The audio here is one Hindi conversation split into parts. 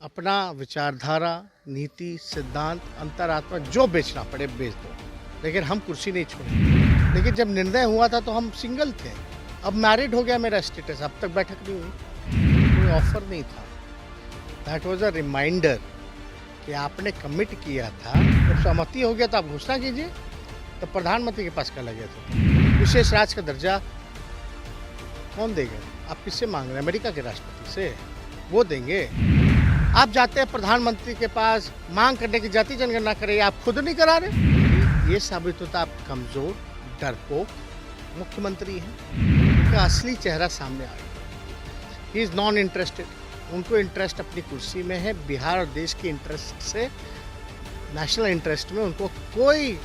अपना विचारधारा, नीति, सिद्धांत, अंतरात्मा जो बेचना पड़े बेच दो, लेकिन हम कुर्सी नहीं छोड़ेंगे। लेकिन जब निर्णय हुआ था तो हम सिंगल थे, अब मैरिड हो गया मेरा स्टेटस, अब तक बैठक नहीं हुई, कोई ऑफर नहीं था। दैट वाज अ रिमाइंडर कि आपने कमिट किया था, जब सहमति हो गया तो आप घोषणा कीजिए। तो प्रधानमंत्री के पास कहा गया था विशेष राज्य का दर्जा कौन देगा? आप किससे मांग रहे हैं? अमेरिका के राष्ट्रपति से? वो देंगे। आप जाते हैं प्रधानमंत्री के पास मांग करने की, जाति जनगणना करें, आप खुद नहीं करा रहे। ये साबित होता आप कमजोर, डरपोक मुख्यमंत्री हैं। उनका असली चेहरा सामने आ गया। He is non interested. उनको इंटरेस्ट अपनी कुर्सी में है। बिहार और देश के इंटरेस्ट से, नेशनल इंटरेस्ट में उनको कोई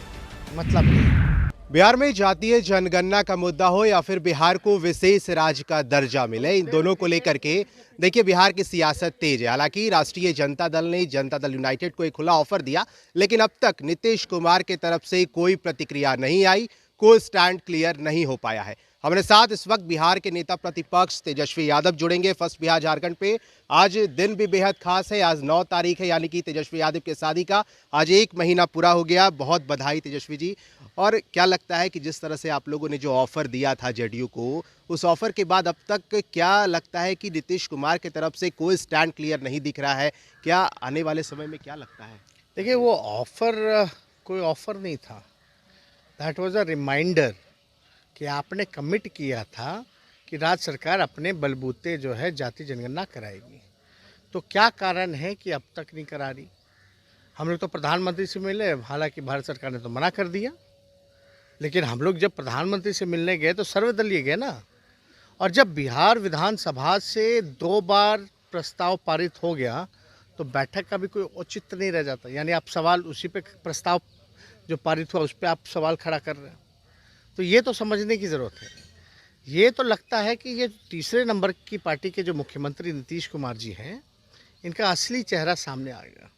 मतलब नहीं। बिहार में जातीय जनगणना का मुद्दा हो या फिर बिहार को विशेष राज्य का दर्जा मिले, इन दोनों को लेकर के देखिए बिहार की सियासत तेज है। हालांकि राष्ट्रीय जनता दल ने जनता दल यूनाइटेड को एक खुला ऑफर दिया, लेकिन अब तक नीतीश कुमार के तरफ से कोई प्रतिक्रिया नहीं आई, कोई स्टैंड क्लियर नहीं हो पाया है। हमारे साथ इस वक्त बिहार के नेता प्रतिपक्ष तेजस्वी यादव जुड़ेंगे फर्स्ट बिहार झारखंड पे। आज दिन भी बेहद खास है, आज 9 तारीख है, यानी कि तेजस्वी यादव की शादी का आज 1 महीना पूरा हो गया। बहुत बधाई तेजस्वी जी। और क्या लगता है कि जिस तरह से आप लोगों ने जो ऑफर दिया था जेडीयू को, उस ऑफर के बाद अब तक क्या लगता है कि नीतीश कुमार की तरफ से कोई स्टैंड क्लियर नहीं दिख रहा है? क्या आने वाले समय में क्या लगता है? देखिए, वो ऑफर कोई ऑफर नहीं था। दैट वाज अ रिमाइंडर कि आपने कमिट किया था कि राज्य सरकार अपने बलबूते जो है जाति जनगणना कराएगी। तो क्या कारण है कि अब तक नहीं करा रही? हम लोग तो प्रधानमंत्री से मिले, हालांकि भारत सरकार ने तो मना कर दिया। लेकिन हम लोग जब प्रधानमंत्री से मिलने गए तो सर्वदलीय गए ना। और जब बिहार विधानसभा से 2 बार प्रस्ताव पारित हो गया तो बैठक का भी कोई औचित्य नहीं रह जाता। यानी आप सवाल उसी पे, प्रस्ताव जो पारित हुआ उस पर आप सवाल खड़ा कर रहे हैं। तो ये तो समझने की ज़रूरत है। ये तो लगता है कि ये तीसरे नंबर की पार्टी के जो मुख्यमंत्री नीतीश कुमार जी हैं, इनका असली चेहरा सामने आ गया।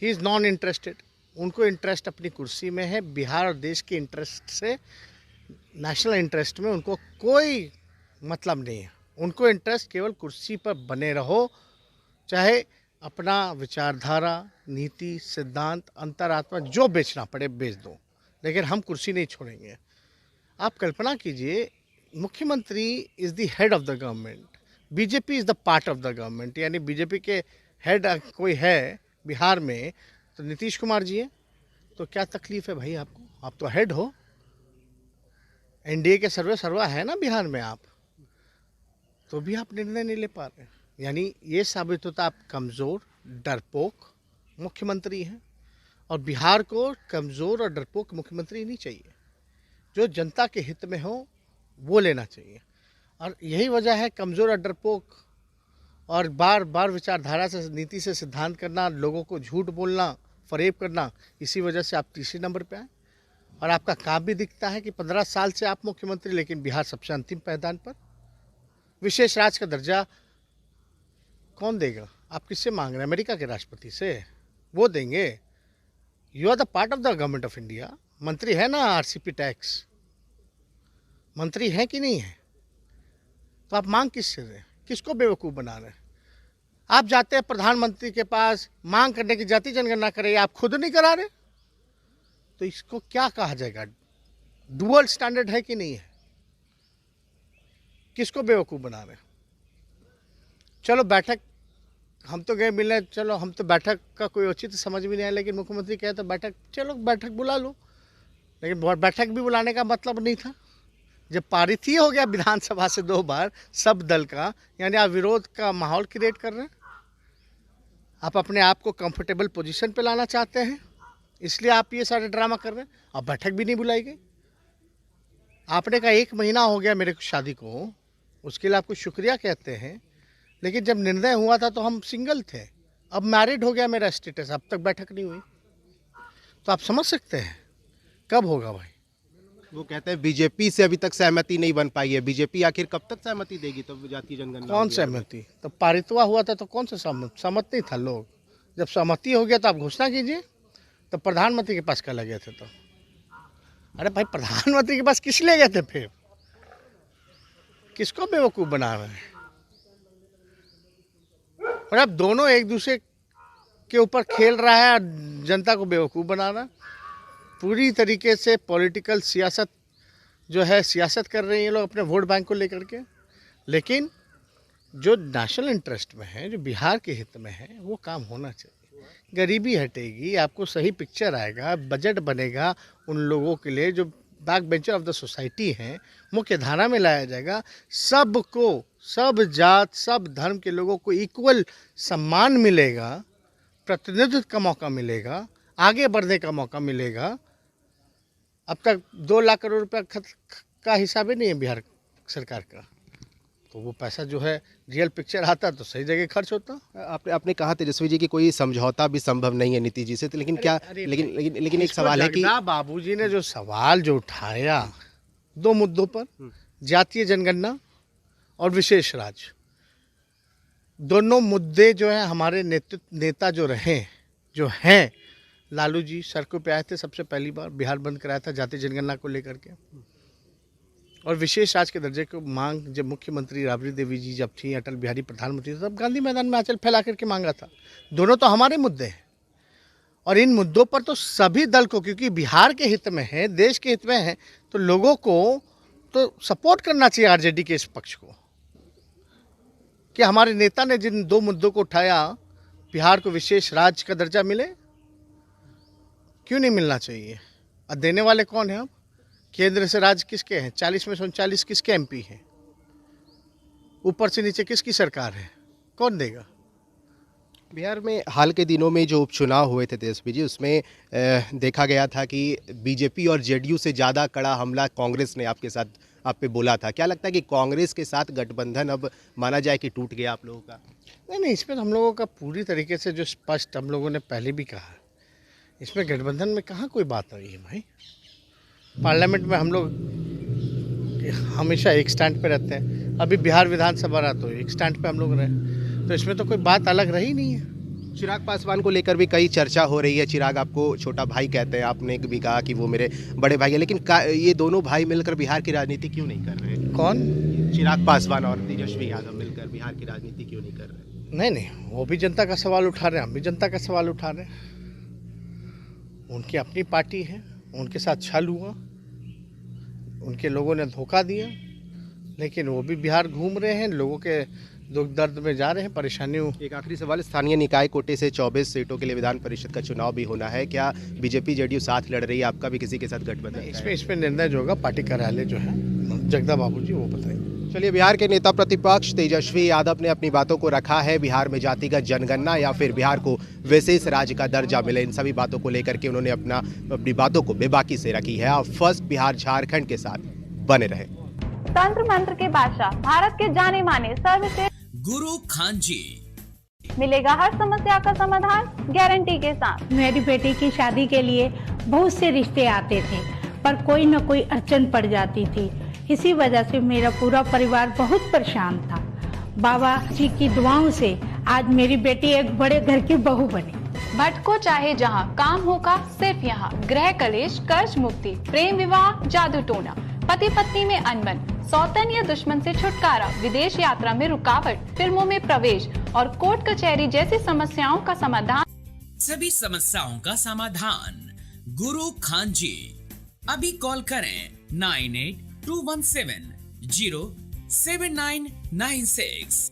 He is non interested. उनको इंटरेस्ट अपनी कुर्सी में है। बिहार और देश के इंटरेस्ट से, नेशनल इंटरेस्ट में उनको कोई मतलब नहीं है। उनको इंटरेस्ट केवल कुर्सी पर बने रहो, चाहे अपना विचारधारा, नीति, सिद्धांत, अंतरात्मा जो बेचना पड़े बेच दो, लेकिन हम कुर्सी नहीं छोड़ेंगे। आप कल्पना कीजिए, मुख्यमंत्री is the head of the government, BJP is the part of the government. यानी बीजेपी के हेड कोई है बिहार में तो नीतीश कुमार जी हैं। तो क्या तकलीफ है भाई आपको? आप तो हेड हो, एनडीए के सर्वे सर्वा है ना बिहार में आप, तो भी आप निर्णय नहीं ले पा रहे। यानी ये साबित होता आप कमज़ोर, डरपोक मुख्यमंत्री हैं। और बिहार को कमज़ोर और डरपोक मुख्यमंत्री नहीं चाहिए। जो जनता के हित में हो वो लेना चाहिए। और यही वजह है कमज़ोर और डरपोक और बार बार विचारधारा से, नीति से सिद्धांत करना, लोगों को झूठ बोलना, फरेब करना, इसी वजह से आप तीसरे नंबर पे आए। और आपका काम भी दिखता है कि 15 साल से आप मुख्यमंत्री, लेकिन बिहार सबसे अंतिम पायदान पर। विशेष राज्य का दर्जा कौन देगा? आप किससे मांग रहे हैं? अमेरिका के राष्ट्रपति से? वो देंगे। You are the part of the government of India. मंत्री है ना आरसीपी टैक्स, मंत्री हैं कि नहीं है? तो आप मांग किससे रहे हैं? किसको बेवकूफ़ बना रहे हैं? आप जाते हैं प्रधानमंत्री के पास मांग करने की, जाति जनगणना करें, आप खुद नहीं करा रहे। तो इसको क्या कहा जाएगा? डुअल स्टैंडर्ड है कि नहीं है? किसको बेवकूफ़ बना रहे हैं? चलो बैठक, हम तो गए मिलने, चलो हम तो बैठक का कोई उचित समझ भी नहीं आया, लेकिन मुख्यमंत्री कहे तो बैठक, चलो बैठक बुला लो। लेकिन बैठक भी बुलाने का मतलब नहीं था। जब पारित ही हो गया विधानसभा से 2 बार सब दल का, यानी आप विरोध का माहौल क्रिएट कर रहे हैं। आप अपने आप को कंफर्टेबल पोजीशन पे लाना चाहते हैं, इसलिए आप ये सारे ड्रामा कर रहे हैं। अब बैठक भी नहीं बुलाई गई। आपने कहा 1 महीना हो गया मेरे शादी को, उसके लिए आपको शुक्रिया कहते हैं। लेकिन जब निर्णय हुआ था तो हम सिंगल थे, अब मैरिड हो गया मेरा स्टेटस, अब तक बैठक नहीं हुई। तो आप समझ सकते हैं कब होगा भाई। वो कहते हैं बीजेपी से अभी तक सहमति नहीं बन पाई है। बीजेपी आखिर कब तक सहमति देगी? तो जातीय जनगणना कौन सहमति? तो पारितवा हुआ था तो कौन सा सहमत नहीं था लोग। जब सहमति हो गया तो आप घोषणा कीजिए। तो प्रधानमंत्री के पास कल गए थे तो, अरे भाई प्रधानमंत्री के पास किस लिए गए थे फिर? किसको बेवकूफ़ बना रहे हैं? और अब दोनों एक दूसरे के ऊपर खेल रहा है और जनता को बेवकूफ़ बना रहा है। पूरी तरीके से पॉलिटिकल सियासत जो है, सियासत कर रहे हैं ये लोग अपने वोट बैंक को लेकर के। लेकिन जो नेशनल इंटरेस्ट में है, जो बिहार के हित में है, वो काम होना चाहिए। गरीबी हटेगी, आपको सही पिक्चर आएगा, बजट बनेगा उन लोगों के लिए जो back bencher of the society हैं, मुख्य धारा में लाया जाएगा। सबको, सब जात, सब धर्म के लोगों को इक्वल सम्मान मिलेगा, प्रतिनिधित्व का मौका मिलेगा, आगे बढ़ने का मौका मिलेगा। अब तक 2 लाख करोड़ रुपया का हिसाब ही नहीं है बिहार सरकार का, तो वो पैसा जो है रियल पिक्चर आता तो सही जगह खर्च होता। आपने कहा तेजस्वी जी कि कोई समझौता भी संभव नहीं है नीतीश जी से, तो लेकिन क्या लेकिन एक सवाल है कि बाबूजी ने जो सवाल जो उठाया 2 मुद्दों पर, जातीय जनगणना और विशेष राज्य, दोनों मुद्दे जो है हमारे नेता जो रहे, जो हैं, लालू जी सड़कों पे आए थे, सबसे पहली बार बिहार बंद कराया था जातीय जनगणना को लेकर के, और विशेष राज्य के दर्जे को मांग जब मुख्यमंत्री राबड़ी देवी जी जब थी, अटल बिहारी प्रधानमंत्री थे, तब गांधी मैदान में आंचल फैला करके मांगा था। दोनों तो हमारे मुद्दे हैं और इन मुद्दों पर तो सभी दल को, क्योंकि बिहार के हित में है, देश के हित में है, तो लोगों को तो सपोर्ट करना चाहिए आरजेडी के इस पक्ष को कि हमारे नेता ने जिन 2 मुद्दों को उठाया, बिहार को विशेष राज्य का दर्जा मिले, क्यों नहीं मिलना चाहिए। और देने वाले कौन हैं? अब केंद्र से राज्य किसके हैं? 40 में से 39 किसके एमपी हैं? ऊपर से नीचे किसकी सरकार है? कौन देगा? बिहार में हाल के दिनों में जो उपचुनाव हुए थे तेजस्वी जी, उसमें देखा गया था कि बीजेपी और जेडीयू से ज़्यादा कड़ा हमला कांग्रेस ने आपके साथ, आप पे बोला था। क्या लगता है कि कांग्रेस के साथ गठबंधन अब माना जाए कि टूट गया आप लोगों का? नहीं, इसमें हम लोगों का पूरी तरीके से जो स्पष्ट हम लोगों ने पहले भी कहा, इसमें गठबंधन में कहाँ कोई बात रही है भाई। पार्लियामेंट में हम लोग हमेशा एक स्टैंड पे रहते हैं। अभी बिहार विधानसभा रहा तो एक स्टैंड पे हम लोग रहे, तो इसमें तो कोई बात अलग रही नहीं है। चिराग पासवान को लेकर भी कई चर्चा हो रही है। चिराग आपको छोटा भाई कहते हैं, आपने भी कहा कि वो मेरे बड़े भाई है, लेकिन ये दोनों भाई मिलकर बिहार की राजनीति क्यों नहीं कर रहे? कौन? चिराग पासवान और तेजस्वी यादव मिलकर बिहार की राजनीति क्यों नहीं कर रहे? नहीं, वो भी जनता का सवाल उठा रहे हैं, हम भी जनता का सवाल उठा रहे हैं। उनकी अपनी पार्टी है, उनके साथ छल हुआ, उनके लोगों ने धोखा दिया, लेकिन वो भी बिहार घूम रहे हैं, लोगों के दुख दर्द में जा रहे हैं, परेशानियों। एक आखिरी सवाल, स्थानीय निकाय कोटे से 24 सीटों के लिए विधान परिषद का चुनाव भी होना है, क्या बीजेपी जेडीयू साथ लड़ रही है? आपका भी किसी के साथ गठबंधन? इसमें निर्णय जो होगा पार्टी कार्यालय जो है जगदा बाबूजी वो बताएंगे। चलिए, बिहार के नेता प्रतिपक्ष तेजस्वी यादव ने अपनी बातों को रखा है। बिहार में जातिगत जनगणना या फिर बिहार को विशेष राज्य का दर्जा मिले, इन सभी बातों को लेकर के उन्होंने अपनी बातों को बेबाकी से रखी है। और फर्स्ट बिहार झारखंड के साथ बने रहे। तंत्र मंत्र के बादशाह, भारत के जाने माने सर्वश्रेष्ठ गुरु खान जी, मिलेगा हर समस्या का समाधान गारंटी के साथ। मेरी बेटी की शादी के लिए बहुत से रिश्ते आते थे, पर कोई न कोई अड़चन पड़ जाती थी। इसी वजह से मेरा पूरा परिवार बहुत परेशान था। बाबा जी की दुआओं से आज मेरी बेटी एक बड़े घर की बहू बनी। भटको चाहे जहां, काम होगा सिर्फ यहां। गृह कलेश, कर्ज मुक्ति, प्रेम विवाह, जादू टोना, पति पत्नी में अनबन, सौतन या दुश्मन से छुटकारा, विदेश यात्रा में रुकावट, फिल्मों में प्रवेश और कोर्ट कचहरी जैसी समस्याओं का समाधान। सभी समस्याओं का समाधान गुरु खान जी। अभी कॉल करें 9821707996।